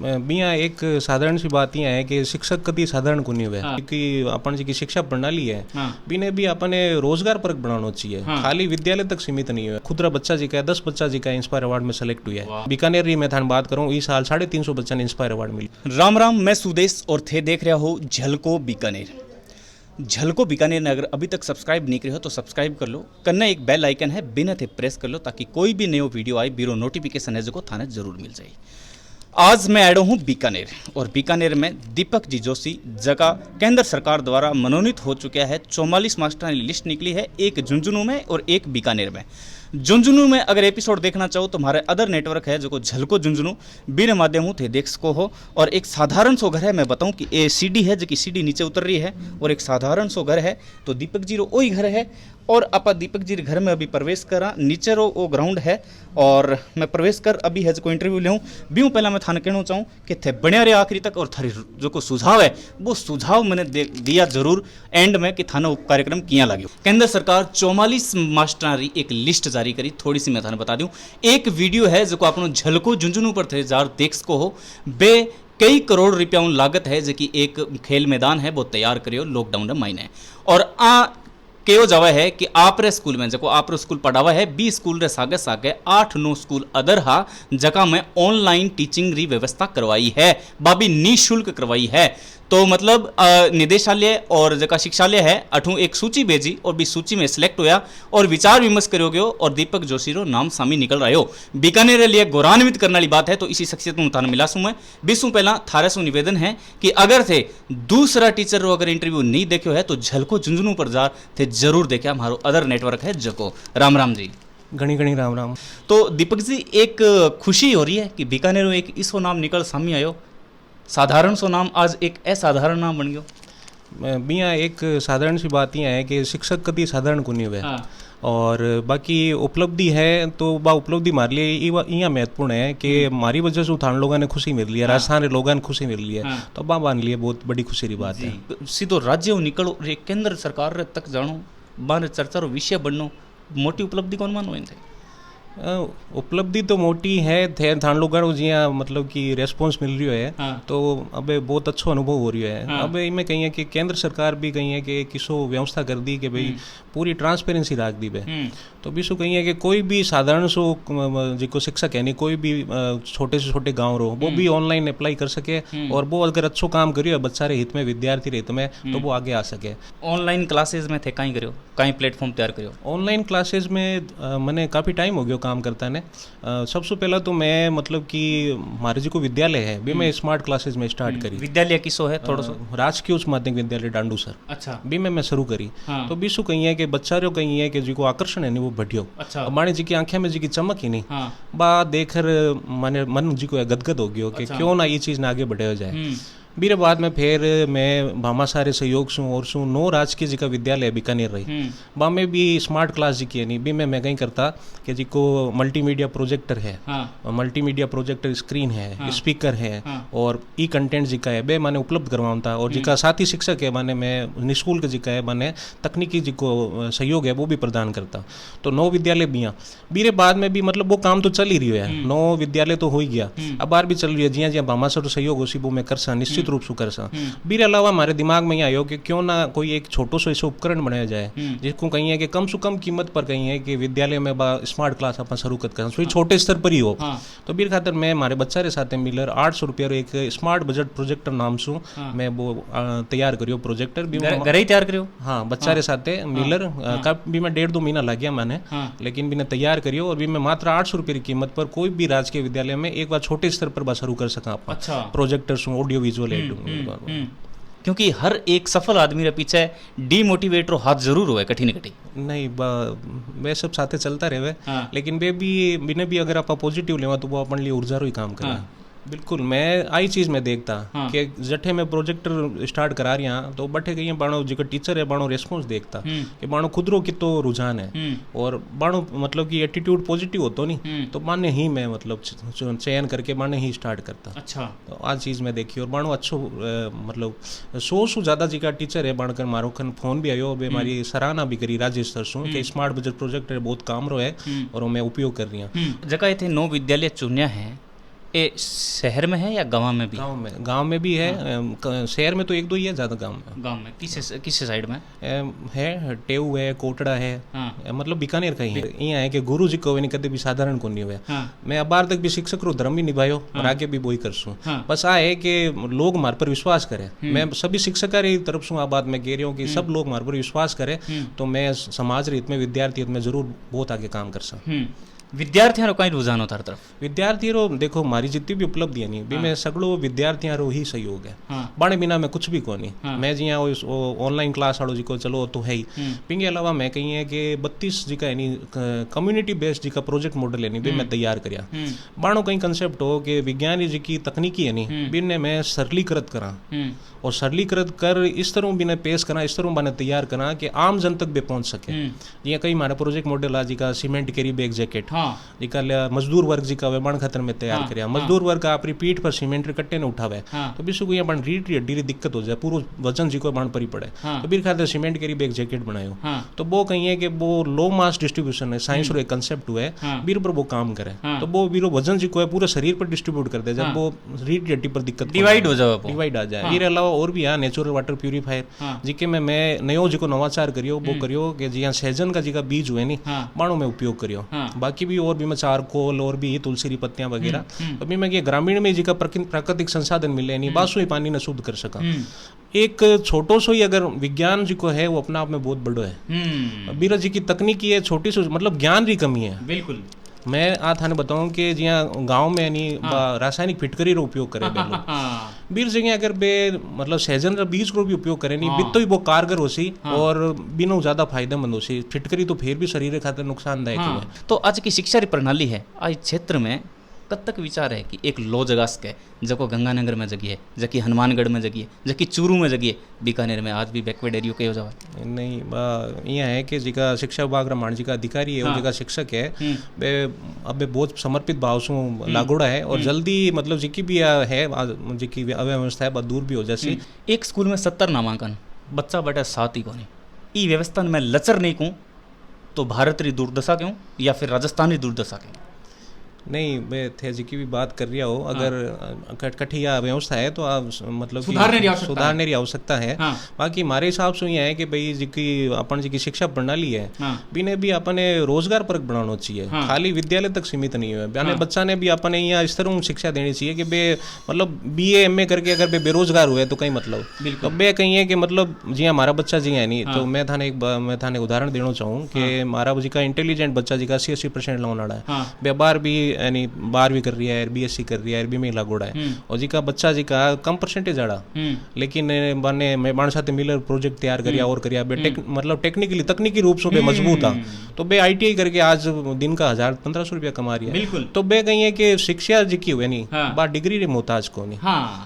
बिया एक साधारण सी बात यह है कि शिक्षक कभी साधारण को नहीं हुआ क्योंकि अपन जी की शिक्षा प्रणाली है बिने भी अपने रोजगार परक बनाना चाहिए। खाली विद्यालय तक सीमित नहीं है। खुदरा बच्चा जी का 10 बच्चा जी का इंस्पायर अवार्ड में सेलेक्ट हुआ है। बीकानेर में थान बात करूँ इस साल 350 बच्चा ने इंस्पायर अवार्ड मिली। राम राम, मैं सुदेश और थे देख रहा हो झलको बीकानेर। झलको बीकानेर ने अगर अभी तक सब्सक्राइब नहीं करे हो तो सब्सक्राइब कर लो। कन्ना एक बेल आइकन है बिना थे प्रेस कर लो ताकि कोई भी नयो वीडियो आए बीरो नोटिफिकेशन है जो थाने जरूर मिल जाए। आज मैं आया हूँ बीकानेर और बीकानेर में दीपक जी जोशी जगह केंद्र सरकार द्वारा मनोनीत हो चुका है। 44 मास्टर की लिस्ट निकली है, एक झुंझुनू में और एक बीकानेर में। झुंझुनू में अगर एपिसोड देखना चाहो तो हमारे अदर नेटवर्क है जो झलको झुंझुनू बिना माध्यम थे देख सको हो। और एक साधारण सो घर है, मैं बताऊं कि ये सीढ़ी है जो कि सीढ़ी नीचे उतर रही है और एक साधारण सो घर है। तो दीपक जी रो वही घर है और आप दीपक जी घर में अभी प्रवेश करा। नीचे रो वो ग्राउंड है और मैं प्रवेश कर अभी है जो इंटरव्यू ले बीऊँ। पहला मैं थाने कहना चाहूँ कि थे बनिया रहे आखिरी तक और थारी जो को सुझाव है वो सुझाव मैंने दिया जरूर एंड में कि थाना कार्यक्रम किया लगे। केंद्र सरकार 44 मास्टर की एक लिस्ट जारी करी। थोड़ी सी मैं थाने बता दूं, एक वीडियो है जो आप झलको झुंझुनू पर थे जार देख सको हो। बे कई करोड़ रुपया लागत है जो कि एक खेल मैदान है वो तैयार करियो लॉकडाउन महीने। और केव जावा है कि आपरे स्कूल में जो आपरे स्कूल पढ़ावा है 20 स्कूल रे सागे सागे 8-9 स्कूल अदर हा जगह में ऑनलाइन टीचिंग री व्यवस्था करवाई है, बाबी निःशुल्क करवाई है। तो मतलब निदेशालय और जगह शिक्षालय है अठू एक सूची भेजी और भी सूची में सिलेक्ट होया और विचार विमर्श करोगे और दीपक जोशी रो नाम सामी निकल रहे हो। बीकानेर लिए गौरवान्वित करने वाली बात है। तो इसी शख्सियत में थाने मिला मैं बीसों पहला थारे सो निवेदन है कि अगर थे दूसरा टीचर रो अगर इंटरव्यू नहीं देखो है तो झलको झुंझुनू पर जा थे जरूर देखा। हमारो अदर नेटवर्क है जको। राम राम जी। घनी घनी राम राम। तो दीपक जी एक खुशी हो रही है कि बीकानेर में एक इसो नाम निकल सामी आयो, साधारण सो नाम आज एक असाधारण नाम बन गयो। बिया एक साधारण सी बात यह है कि शिक्षक कभी साधारण को नहीं हुआ और बाकी उपलब्धि है तो बा उपलब्धि हमारे लिए यहाँ महत्वपूर्ण है कि हमारी वजह से उठान लोगों ने खुशी मिल रही है, राजस्थान के लोगों ने खुशी मिल रही है। तो बा बान लिए बहुत बड़ी खुशी की बात है। सीधो राज्य निकलो केंद्र सरकार तक जानो बार चर्चा रो विषय बननो मोटी उपलब्धि कौन मानो थे? उपलब्धि तो मोटी है थे थान लोगों जिया मतलब कि रेस्पॉन्स मिल रही है। तो अबे बहुत अच्छा अनुभव हो रही है। अब इनमें कही है कि केंद्र सरकार भी कही है कि किसो व्यवस्था कर दी कि भाई पूरी ट्रांसपेरेंसी रख दी भाई। तो बीसो कही है कि कोई भी साधारण सो जिको शिक्षक है नहीं कोई भी छोटे से छोटे गाँव रो वो भी ऑनलाइन अप्लाई कर सके और वो अगर अच्छो काम करियो बच्चा रे हित में विद्यार्थी रे हित में तो वो आगे आ सके। ऑनलाइन क्लासेज में थे कहीं करियो कहीं प्लेटफॉर्म तैयार करियो? ऑनलाइन क्लासेज में मैंने काफ़ी टाइम हो गया काम करता ने। सबसे पहला तो मैं मतलब कि हमारे जो विद्यालय है भी मैं स्मार्ट क्लासेज में स्टार्ट करी। विद्यालय किसो है थोड़ा सा? राजकीय उच्च माध्यमिक विद्यालय डांडू सर। अच्छा। भी मैं शुरू करी। तो बीसू कही है कि बच्चा रो कही है कि जो आकर्षण है नहीं वो बढ़ियो। अच्छा। माने जी की आंखें में जी की चमक ही नहीं बा देखकर माने मन जी को गदगद हो गयो कि क्यों ना ये चीज़ ना आगे बढ़े हो जाए। बीरे बाद में फिर मैं भामा सारे सहयोग सू और सू 9 राजकीय जी का विद्यालय बीकानेर रही बा में भी स्मार्ट क्लास जी की नहीं भी मैं कहीं करता कि जी को मल्टीमीडिया प्रोजेक्टर है। मल्टीमीडिया प्रोजेक्टर स्क्रीन है स्पीकर है और ई कंटेंट जी का है बे मैंने उपलब्ध करवाऊँ था। और जी का साथी शिक्षक है माने मैं निःशुल्क जी का है मैंने तकनीकी जी को सहयोग है वो भी प्रदान करता। तो 9 विद्यालय बिया बीरे बाद में भी मतलब वो काम तो चल ही रही है। 9 विद्यालय तो हो ही गया अब बार भी चल रही है जिया जिया भामा सर सहयोग उसी वो मैं कर सा निश्चित रूप से कर सा। बीरे अलावा हमारे दिमाग में यह आयो कि क्यों ना कोई एक छोटो सो ऐसा उपकरण बनाया जाए जिसको कहीं है कि कम से कम कीमत पर कहीं है कि विद्यालय में स्मार्ट क्लास अपन शुरू कर छोटे स्तर पर ही हो। तो बीर खातर मैं हमारे बच्चा रे साथ मिलर 800 रुपया एक स्मार्ट बजट प्रोजेक्टर नाम सु मैं वो तैयार करियो प्रोजेक्टर भी घर ही तैयार करियो। हाँ बच्चा रे साथ मिलर का भी मैं 1.5-2 महीना लग गया मैंने लेकिन भी तैयार करियो और भी मैं मात्र 800 रुपये की कीमत पर कोई भी राजकीय विद्यालय में एक बार छोटे स्तर पर शुरू कर सका प्रोजेक्टर ऑडियो विजुअल। क्योंकि हर एक सफल आदमी के पीछे डीमोटिवेटर हाथ जरूर हुआ कठिन कठिन नहीं वे सब साथे चलता रहे लेकिन वे भी बिना भी अगर आप पॉजिटिव लेवा तो वो अपन लिए ऊर्जा रो ही काम करे। बिल्कुल मैं आई चीज़ में देखता कि जठे में प्रोजेक्टर स्टार्ट करा रही तो बठे गई बाणो जो टीचर है बाणो रेस्पॉन्स देखता कि बाणो खुद रो कितो रुझान है और बाणो मतलब कि एटीट्यूड पॉजिटिव होतो नहीं तो माने ही मैं मतलब चयन करके माने ही स्टार्ट करता। अच्छा। तो आज चीज़ में देखी और बाणो अच्छो मतलब 100 से ज़्यादा जी का टीचर है बाणकर मारो खन फोन भी आयो बे हमारी सराहना भी करी राजेश सर सु कि स्मार्ट बजट प्रोजेक्टर बहुत काम रो है और मैं उपयोग कर रही हूँ। जगह थे 9 विद्यालय चुनिया है ये शहर में है या गांव में भी? गांव में भी है। शहर में तो एक दो ही है, ज़्यादा गांव में किस साइड में है? टेऊ है, कोटड़ा है, मतलब बीकानेर का ही है। यहाँ है कि गुरु जी को कदे भी साधारण को नहीं हुआ। मैं अब बार तक भी शिक्षक रो धर्म भी निभायो और आगे भी वही करसूँ। बस आ है कि लोग मार पर विश्वास करें। मैं सभी शिक्षक की तरफ से आ बात मैं कह रही हूँ कि सब लोग मार पर विश्वास करें तो मैं समाज हित में, विद्यार्थी हित में जरूर बहुत आगे काम कर सकूँ। विद्यार्थियों कहीं रुझान होता हर तरफ? विद्यार्थियों देखो मारी जितनी भी उपलब्धियां नहीं भी मैं सगड़ो विद्यार्थियों रो ही सहयोग है। बाणे बिना मैं कुछ भी को नहीं। मैं जिया ऑनलाइन क्लास वालों जी को चलो तो है ही। पिंगे अलावा मैं कही है कि 32 जी का यानी कम्युनिटी बेस्ड जी का प्रोजेक्ट मॉडल है नहीं मैं तैयार करिया। बाणो कहीं कंसेप्ट हो कि विज्ञान जी की तकनीकी है नहीं बिन मैं सरलीकृत करा और सरलीकृत कर इस तरह भी ने पेश करा, इस तरह बने तैयार करा कि आम जन तक भी पहुंच सके। ये कई हमारा प्रोजेक्ट मॉडल आज जी का सीमेंट कैरी बैग जैकेट जी का मजदूर वर्ग जी का वेबाण खतर में तैयार करिया। मजदूर वर्ग अपनी पीठ पर सीमेंट कट्टे ने उठावे तो बिसु को यहाँ रीढ़ री हड्डी दिक्कत हो जाए, पूरा वजन जी को बाण परी पड़े तो बीर खाते सीमेंट कैरी बैग जैकेट बनायो। तो वो कहीं है कि वो लो मास डिस्ट्रीब्यूशन है, साइंस रो एक कंसेप्ट हुआ है बीर पर वो काम करे तो वो बीरो वजन जी को है पूरे शरीर पर डिस्ट्रीब्यूट कर दे। जब वो रीढ़ हड्डी पर दिक्कत डिवाइड हो जाए, डिवाइड आ जाए। इसके अलावा और भी है नेचुरल वाटर प्यूरिफायर जिके में मैं नयो जी को नवाचार करियो वो करियो कि जी सहजन का जी का बीज हुए नहीं बाणों में उपयोग करियो। बाकी भी और भी मैं चारकोल और भी तुलसी री पत्तियां वगैरह अभी मैं ग्रामीण में जी का प्राकृतिक संसाधन मिले नहीं बासु ही पानी ने शुद्ध कर सका। एक छोटो सो ही अगर विज्ञान जी को है वो अपना आप में बहुत बड़ो है। बीरा जी की तकनीकी है छोटी सी मतलब ज्ञान री कमी है। बिल्कुल मैं आ थाने बताऊं कि जिया गांव में नहीं रासायनिक फिटकरी रो उपयोग करे बेलो बीर जगह अगर बे मतलब सहजन रा बीज को भी उपयोग करे नहीं बित तो ही वो कारगर होसी और बिनो ज्यादा फायदेमंद होसी। फिटकरी तो फिर भी शरीर खातिर नुकसानदायक है। तो आज की शिक्षा री प्रणाली है आज क्षेत्र में कब तक विचार है कि एक लो जगह के जको गंगानगर में जगी है, जकी हनुमानगढ़ में जगी है, जकी चूरू में जगी है, बीकानेर में आज भी बैकवर्ड एरियो के हो जावा नहीं। यह है कि जिका शिक्षा विभाग रामायण जी का अधिकारी है वो जगह शिक्षक है बे अब बहुत समर्पित भाव से लागोड़ा है और जल्दी मतलब जी की भी है जी की अव्यवस्था है दूर भी हो जाए। एक स्कूल में 70 नामांकन बच्चा बैठा 7 ही को नहीं ई व्यवस्था में लचर नहीं कहूँ तो भारत री दुर्दशा क्यों या फिर राजस्थान री दुर्दशा क्यों? नहीं मैं थे जी की भी बात कर रहा हो अगर कठिया व्यवस्था है तो आप मतलब सुधारने की आवश्यकता है। बाकी हमारे हिसाब से यह है कि भाई जी की अपन जी की शिक्षा प्रणाली है बिने भी अपने रोजगार परक बनाना चाहिए। खाली विद्यालय तक सीमित नहीं है। बयाने बच्चा ने भी अपने यहाँ इस तरह शिक्षा देनी चाहिए कि बे मतलब BA MA करके अगर बे बेरोजगार हुए तो कहीं मतलब तो बे कहीं है कि मतलब जी हमारा बच्चा जी है नहीं तो मैं थाने उदाहरण देना चाहूँ कि हमारा जी का इंटेलिजेंट बच्चा जी का 80% लाने वाला है बे बार भी यानी 12वीं कर रही है, BSc कर रही है, में लागोड़ा है और जी का बच्चा जी का कम परसेंटेज आड़ा लेकिन बने मैं बाण साथे मिलर प्रोजेक्ट तैयार करिया और करिया बे मतलब टेक्निकली तकनीकी रूप से बे मजबूत था तो बे ITI करके आज दिन का 1000-1500 रुपया कमा रही है। तो बे कहीं है कि शिक्षा जी की हुए नहीं बात डिग्री रे मोहताज को नहीं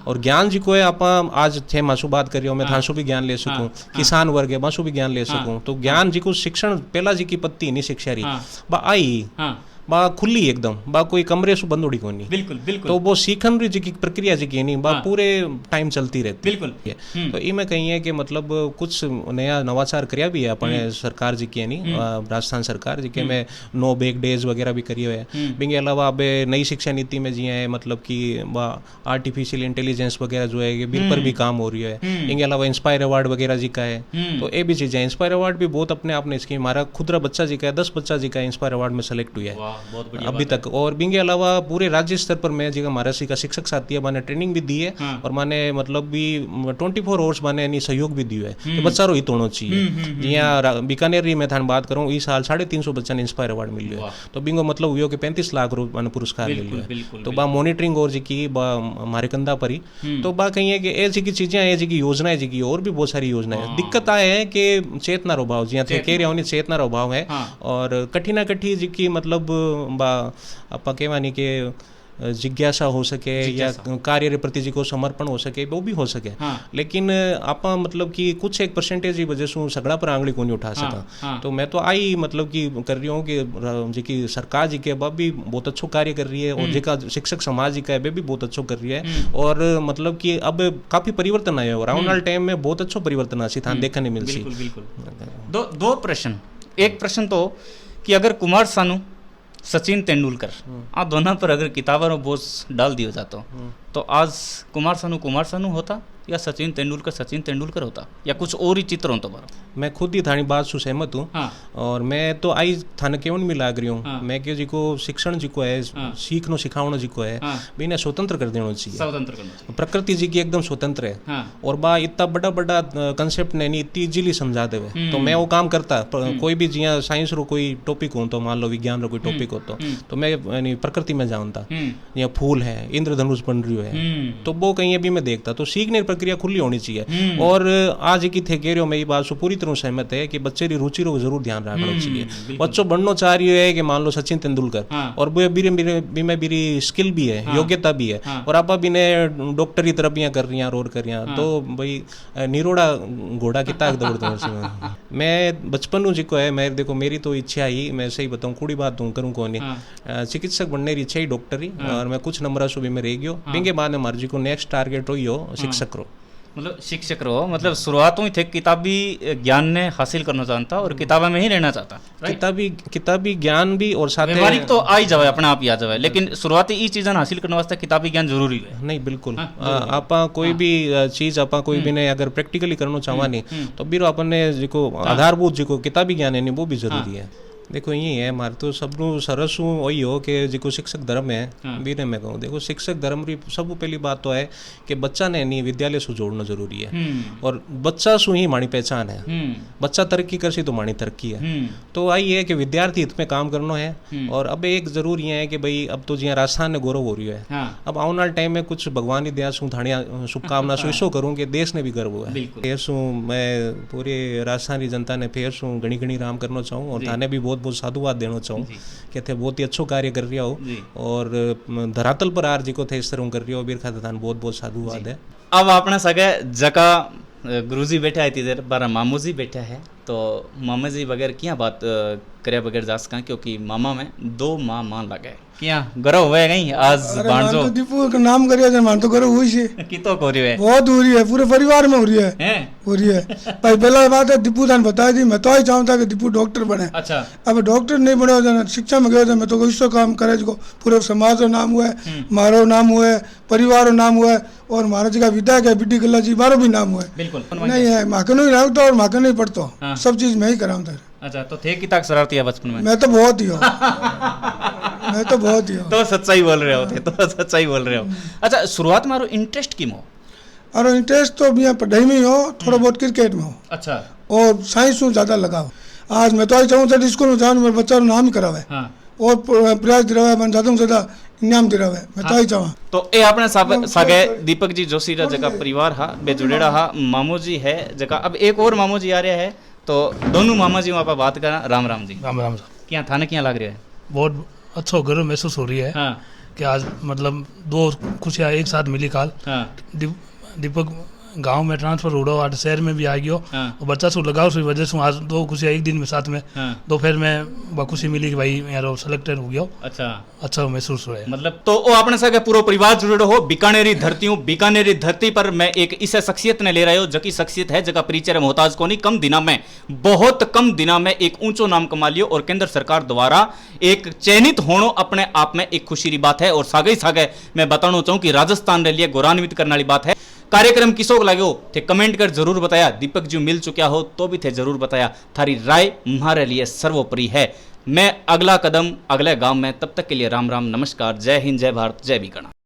और ज्ञान जी को है आप आज थे मासू बात करियो मैं थासु भी ज्ञान ले सकूं किसान वर्ग है मासू भी ज्ञान ले सकूं तो ज्ञान जी को शिक्षण पहला जी की पत्ती नहीं शिक्षा री बा आई बा खुली एकदम बा कोई कमरे से बंद उड़ी को नहीं। बिल्कुल बिल्कुल तो वो सीखन री जी की प्रक्रिया जी की नहीं बा पूरे टाइम चलती रहती। बिल्कुल तो ये मैं कही है कि मतलब कुछ नया नवाचार करिया भी है अपने सरकार जी की नहीं राजस्थान सरकार जी के में नो बैग डेज वगैरह भी करी है। बिंगे अलावा अब नई शिक्षा नीति में जी है मतलब कि आर्टिफिशियल इंटेलिजेंस वगैरह जो है बिल पर भी काम हो रही है। इनके अलावा इंस्पायर अवार्ड वगैरह जी का है तो ये भी चीजें इंस्पायर अवार्ड भी बहुत अपने आपने स्कीम हमारा खुदरा बच्चा जी का है 10 बच्चा जी का इंस्पायर अवार्ड में सेलेक्ट हुआ है अभी तक। और बिंगे अलावा पूरे राज्य स्तर पर मैं जी का महाराष्ट्र का शिक्षक साथी है मैंने ट्रेनिंग भी दी है और मैंने मतलब भी 24 आवर्स मैंने सहयोग भी दिया है कि बच्चा रो हित होना चाहिए। जी यहाँ बीकानेर री मैं थान बात करूँ इस साल 350 बच्चा ने इंस्पायर अवार्ड मिल है तो बिंगो मतलब हुआ कि 35 लाख मैंने पुरस्कार मिल है। तो बा मॉनिटरिंग और जी की बा हमारे कंधा पर ही तो बा कही है कि ए जी की चीजें ए जी की योजनाएं जी की और भी बहुत सारी योजनाएं दिक्कत आए है कि चेतना रो भाव जी थे कह रहे हो चेतना रो भाव है और कठिना कठी जी की मतलब आप कहवानी के जिज्ञासा हो सके या कार्य प्रति जी को समर्पण हो सके वो भी हो सके लेकिन आप मतलब कि कुछ एक परसेंटेज की वजह से सगड़ा पर आंगली को नहीं उठा सका। तो मैं तो आई मतलब कि कर रही हूँ कि जी की सरकार जी के अब भी बहुत अच्छो कार्य कर रही है और जी का शिक्षक समाज जी का है भी बहुत अच्छो कर रही है और मतलब कि अब काफी परिवर्तन आया और आने वाले टाइम में बहुत अच्छो परिवर्तन आसी था देखने मिल सी। दो प्रश्न। एक प्रश्न तो कि अगर कुमार सानू सचिन तेंदुलकर, आ दोनों पर अगर किताबों बोझ डाल दिया जाता तो आज कुमार सानू होता या सचिन तेंदुलकर होता या कुछ और ही चित्र होता बारो। मैं खुद ही थानी बात से सहमत हूँ। हाँ। और मैं तो आई थाने केवन में लाग रही हूँ। हाँ। मैं के जिको शिक्षण जिको है, हाँ। सीखनो सिखावनो जिको है, हाँ। बिना स्वतंत्र कर देना चाहिए, स्वतंत्र करना चाहिए। प्रकृति जी की एकदम स्वतंत्र है। हाँ। और बा इतना बड़ा बड़ा कंसेप्ट ने नहीं इतनी इजीली समझा देवे तो मैं वो काम करता। कोई भी जिया साइंस रो कोई टॉपिक हो तो मान लो विज्ञान रो कोई टॉपिक हो तो मैं प्रकृति में जाऊँता, या फूल है, इंद्रधनुष बन रही है तो वो कहीं भी मैं देखता। तो सीखने प्रक्रिया खुली होनी चाहिए। और आज की थे कह रहे हो मैं ये बात से पूरी तरह सहमत है कि बच्चे की रुचि को जरूर ध्यान रखना चाहिए। बच्चों बनना चाह रही है कि मान लो सचिन तेंदुलकर, हाँ। और वो मेरी स्किल भी है, हाँ। योग्यता भी है, हाँ। और आप भी ने डॉक्टरी तरबियां कर रही हैं और कर रही हैं, हाँ। तो भाई निरोड़ा घोड़ा कितना दौड़ दौड़ मैं बचपन जिको है मैं देखो मेरी तो इच्छा ही, मैं सही बताऊँ कूड़ी बात हूँ करूँ कौन नहीं, चिकित्सक बनने की इच्छा ही डॉक्टरी, और मैं कुछ नंबर से भी मैं रह गयो। बिंगे बाद में मर्जी को नेक्स्ट टारगेट हो शिक्षक रो, मतलब शिक्षक रहो, मतलब शुरुआत ही थे किताबी ज्ञान ने हासिल करना चाहता और किताबा में ही रहना चाहता। किताबी ज्ञान भी और साथ व्यवहारिक तो आ ही जावे अपने आप ही आ जावे, लेकिन शुरुआती ई चीज़ हासिल करने वास्ते किताबी ज्ञान जरूरी है। नहीं बिल्कुल, आप कोई भी चीज आप कोई भी ने अगर प्रैक्टिकली करना चाहवा नहीं तो भी अपन ने जो आधारभूत जो किताबी ज्ञान है नहीं वो भी जरूरी है। देखो यही है हमारे तो सबनों सरस वही हो कि जो शिक्षक धर्म है, हाँ। भी मैं कहूँ देखो शिक्षक धर्म की सब पहली बात तो है कि बच्चा ने नहीं विद्यालय से जोड़ना जरूरी है, और बच्चा सु ही मानी पहचान है। बच्चा तरक्की करसी तो मानी तरक्की है। तो आई है कि विद्यार्थी हित में काम करना है। और अब एक जरूर ये है कि भाई अब तो जिया राजस्थान ने गौरव हो रही है, हाँ। अब आने वाले टाइम में कुछ भगवान की दया सु थानिया शुभकामना सु इसो करूँ कि देश ने भी गर्व हुआ है। फिर सु मैं पूरे राजस्थान की जनता ने फिर सु गणी राम करना चाहूँ, और थाने भी बहुत साधुवाद देना चाहूँ कि थे बहुत ही अच्छो कार्य कर रहा हो, और धरातल पर आर जी को थे इस तरह कर रही हो, बीर खाते थान बहुत बहुत साधुवाद है। अब अपने सगे जका गुरुजी बैठा है इधर बारा मामू जी बैठा है, तो मामा जी बगैर क्या बात करे बगैर जा सका, क्योंकि मामा में दो माँ लगे क्या गर्व हुए गई आज बांझो तो दीपू का नाम करिया जन मान तो गर्व हुई से कितो हो रही है, बहुत हो रही है, पूरे परिवार में हो रही है हो रही है। भाई पहला बात है दीपू दान बताया थी, मैं तो ही चाहता कि दीपू डॉक्टर बने। अच्छा, अब डॉक्टर नहीं बने जन शिक्षा में गए मैं तो कोई काम करे जो पूरे समाज का नाम हुआ है, मारो नाम हुआ है, परिवार नाम हुआ है, और महाराज का विधायक है बिड्डी कल्ला जी मारो भी नाम हुआ है। बिल्कुल नहीं है माके नहीं रहता और माके नहीं पढ़ता, सब चीज मैं ही कराऊंगा। अच्छा, तो थे कितना शरारती है बचपन में? मैं तो बहुत ही हूँ मैं तो बहुत ही हूँ। तो सच्चाई बोल रहे हो थे, तो सच्चाई बोल रहे हो। अच्छा, शुरुआत में इंटरेस्ट की हो? और इंटरेस्ट तो भी पढ़ाई में ही हो, थोड़ा बहुत क्रिकेट में हो। अच्छा, और साइंस में ज्यादा लगाओ। आज मैं तो चाहूँ स्कूल में जाऊँ मेरे बच्चा नाम ही करावे, और प्रयास दिलावे, मैं ज्यादा से ज्यादा इनाम दिलावे, मैं तो ही चाहूँ। तो ये अपने सागे दीपक जी जोशी रा जगह परिवार हा बे जुड़ेड़ा हा, मामू जी है जगह। अब एक और मामू जी आ रहा है, तो दोनों मामा जी वहाँ बात करा। राम राम जी। राम राम। क्या थाने क्या लग रहा है? बहुत अच्छा गर्व महसूस हो रही है, हाँ। कि आज मतलब दो खुशियाँ एक साथ मिली काल, हाँ। दीपक गांव में ट्रांसफर हो रहा, शहर में भी आ गयो, हाँ। और बच्चा से लगाव से वजह से आज दो खुशियाँ एक दिन में साथ में, हाँ। दोपहर में खुशी मिली कि भाई यार सिलेक्टेड हो गया। अच्छा महसूस हुआ है। मतलब तो वो अपने साथ पूरा परिवार जुड़े हो। बीकानेरी धरती पर मैं एक इसे शख्सियत ने ले रहे हो, जकी शख्सियत है जगह परिचय मोहताज को नहीं, कम दिना में बहुत कम दिना में एक ऊंचो नाम कमा लियो, और केंद्र सरकार द्वारा एक चयनित होना अपने आप में एक खुशी की बात है। और सागे मैं बताना चाहूँ कि राजस्थान के लिए गौरवान्वित करने वाली बात है। कार्यक्रम किसो लगे हो थे कमेंट कर जरूर बताया। दीपक जी मिल चुका हो तो भी थे जरूर बताया। थारी राय हमारे लिए सर्वोपरि है। मैं अगला कदम अगले गांव में, तब तक के लिए राम राम, नमस्कार, जय हिंद, जय भारत, जय बीकानेर।